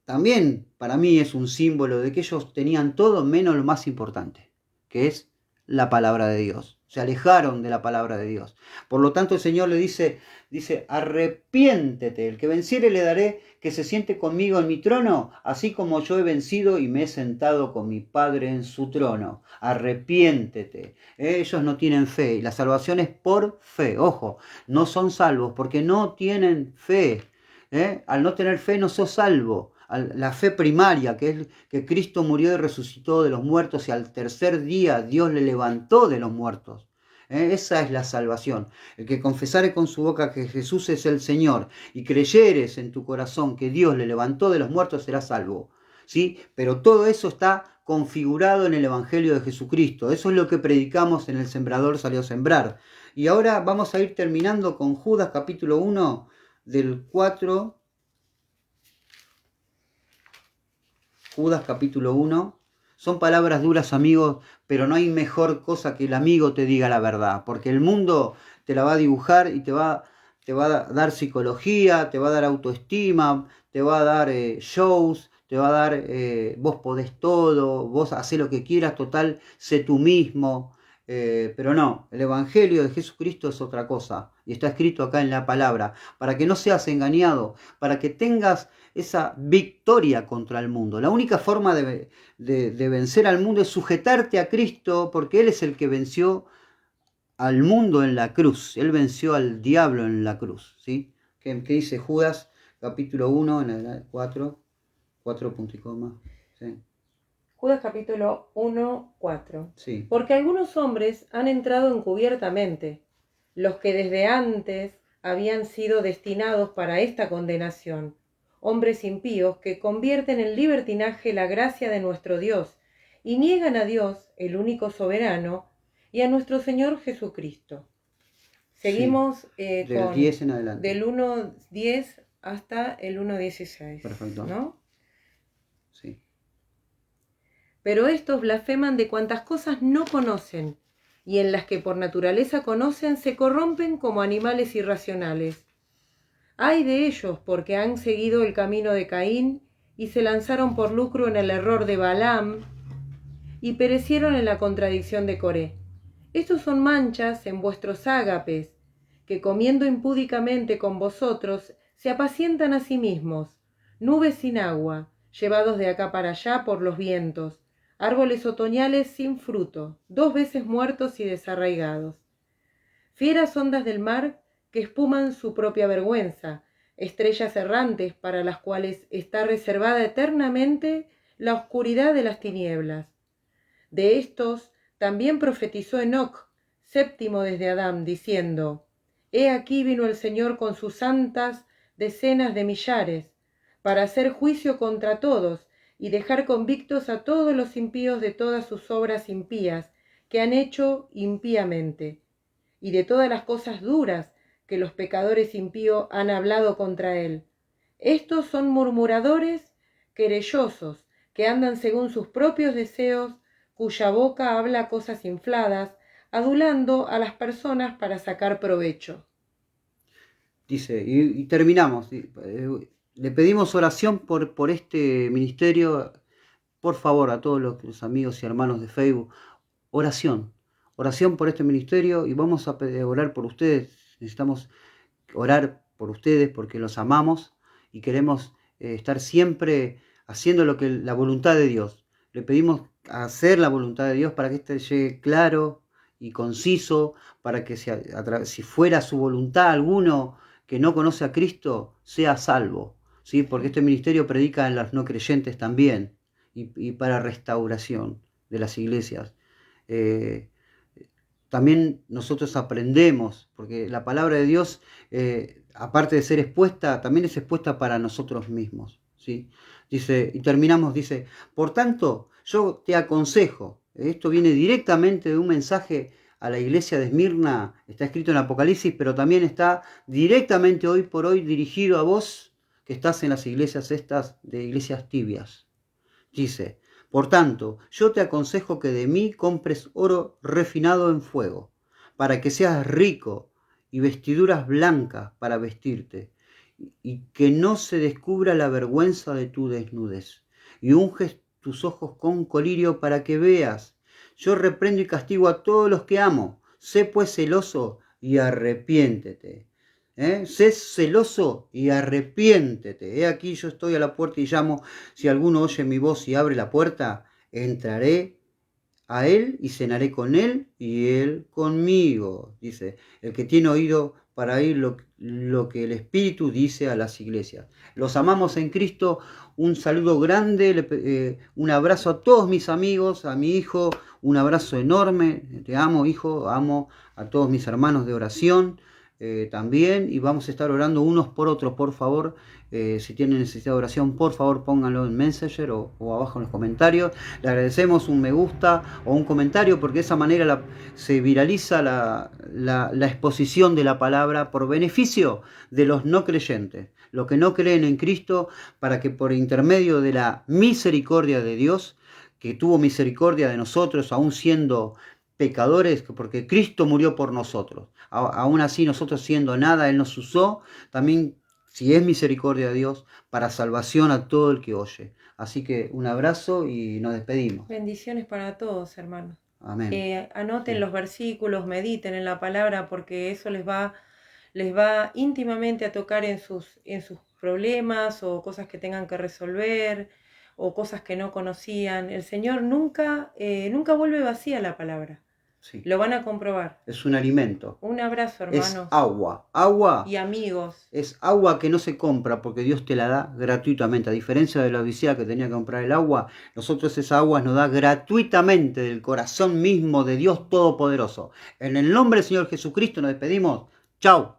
también para mí es un símbolo de que ellos tenían todo menos lo más importante, que es la palabra de Dios. Se alejaron de la palabra de Dios. Por lo tanto el Señor le dice, arrepiéntete, el que venciere le daré que se siente conmigo en mi trono, así como yo he vencido y me he sentado con mi Padre en su trono. Arrepiéntete. Ellos no tienen fe y la salvación es por fe. Ojo, no son salvos porque no tienen fe. Al no tener fe no sos salvo. La fe primaria, que es que Cristo murió y resucitó de los muertos y al tercer día Dios le levantó de los muertos. Esa es la salvación. El que confesare con su boca que Jesús es el Señor y creyeres en tu corazón que Dios le levantó de los muertos será salvo. ¿Sí? Pero todo eso está configurado en el Evangelio de Jesucristo. Eso es lo que predicamos en El Sembrador salió a sembrar. Y ahora vamos a ir terminando con Judas capítulo 1 del 4. Judas capítulo 1. Son palabras duras, amigos, pero no hay mejor cosa que el amigo te diga la verdad, porque el mundo te la va a dibujar y te va a dar psicología, te va a dar autoestima, te va a dar shows, te va a dar vos podés todo, vos hacés lo que quieras, total, sé tú mismo. Pero no, el Evangelio de Jesucristo es otra cosa y está escrito acá en la palabra, para que no seas engañado, para que tengas esa victoria contra el mundo. La única forma de vencer al mundo es sujetarte a Cristo, porque Él es el que venció al mundo en la cruz, Él venció al diablo en la cruz, ¿sí? ¿Qué dice Judas capítulo 1 en el 4 punto y coma? ¿Sí? Judas capítulo 1, 4. Sí. Porque algunos hombres han entrado encubiertamente, los que desde antes habían sido destinados para esta condenación, hombres impíos que convierten en libertinaje la gracia de nuestro Dios y niegan a Dios, el único soberano, y a nuestro Señor Jesucristo. Seguimos del 10 en adelante. Del 1.10 hasta el 1.16. Perfecto. ¿No? Sí. Pero estos blasfeman de cuantas cosas no conocen, y en las que por naturaleza conocen se corrompen como animales irracionales. Ay de ellos, porque han seguido el camino de Caín y se lanzaron por lucro en el error de Balaam y perecieron en la contradicción de Coré. Estos son manchas en vuestros ágapes, que comiendo impúdicamente con vosotros se apacientan a sí mismos, nubes sin agua, llevados de acá para allá por los vientos, árboles otoñales sin fruto, 2 veces muertos y desarraigados. Fieras ondas del mar que espuman su propia vergüenza, estrellas errantes para las cuales está reservada eternamente la oscuridad de las tinieblas. De estos también profetizó Enoc, séptimo desde Adán, diciendo: He aquí vino el Señor con sus santas decenas de millares, para hacer juicio contra todos y dejar convictos a todos los impíos de todas sus obras impías que han hecho impíamente, y de todas las cosas duras que los pecadores impíos han hablado contra él. Estos son murmuradores, querellosos, que andan según sus propios deseos, cuya boca habla cosas infladas, adulando a las personas para sacar provecho. Dice, y terminamos. Le pedimos oración por este ministerio. Por favor, a todos los amigos y hermanos de Facebook, oración por este ministerio, y vamos a orar por ustedes. Necesitamos orar por ustedes porque los amamos y queremos estar siempre haciendo la voluntad de Dios. Le pedimos hacer la voluntad de Dios para que este llegue claro y conciso, para que si fuera su voluntad alguno que no conoce a Cristo, sea salvo, ¿sí? Porque este ministerio predica en los no creyentes también, y para restauración de las iglesias. También nosotros aprendemos, porque la palabra de Dios, aparte de ser expuesta, también es expuesta para nosotros mismos, ¿sí? Dice, y terminamos, dice: por tanto, yo te aconsejo. Esto viene directamente de un mensaje a la iglesia de Esmirna, está escrito en Apocalipsis, pero también está directamente hoy por hoy dirigido a vos que estás en las iglesias estas, de iglesias tibias. Dice: por tanto, yo te aconsejo que de mí compres oro refinado en fuego, para que seas rico, y vestiduras blancas para vestirte, y que no se descubra la vergüenza de tu desnudez, y unges tus ojos con colirio para que veas. Yo reprendo y castigo a todos los que amo. Sé pues celoso y arrepiéntete. Sé celoso y arrepiéntete. He aquí yo estoy a la puerta y llamo. Si alguno oye mi voz y abre la puerta, entraré a él y cenaré con él y él conmigo. Dice, el que tiene oído para oír lo que el Espíritu dice a las iglesias. Los amamos en Cristo. Un saludo grande, un abrazo a todos mis amigos, a mi hijo, un abrazo enorme. Te amo, hijo, amo a todos mis hermanos de oración. También, y vamos a estar orando unos por otros. Por favor, si tienen necesidad de oración, por favor pónganlo en Messenger o abajo en los comentarios. Le agradecemos un me gusta o un comentario, porque de esa manera se viraliza la exposición de la palabra por beneficio de los no creyentes, los que no creen en Cristo, para que por intermedio de la misericordia de Dios, que tuvo misericordia de nosotros aún siendo pecadores, porque Cristo murió por nosotros. Aún así, nosotros siendo nada, Él nos usó también, si es misericordia de Dios, para salvación a todo el que oye. Así que un abrazo y nos despedimos. Bendiciones para todos, hermanos. Amén. Anoten los versículos, mediten en la palabra, porque eso les va íntimamente a tocar en sus problemas o cosas que tengan que resolver o cosas que no conocían. El Señor nunca vuelve vacía la palabra. Sí. Lo van a comprobar. Es un alimento. Un abrazo, hermanos. Es agua. Y amigos. Es agua que no se compra, porque Dios te la da gratuitamente. A diferencia de la Odisea, que tenía que comprar el agua, nosotros esa agua nos da gratuitamente del corazón mismo de Dios Todopoderoso. En el nombre del Señor Jesucristo nos despedimos. Chau.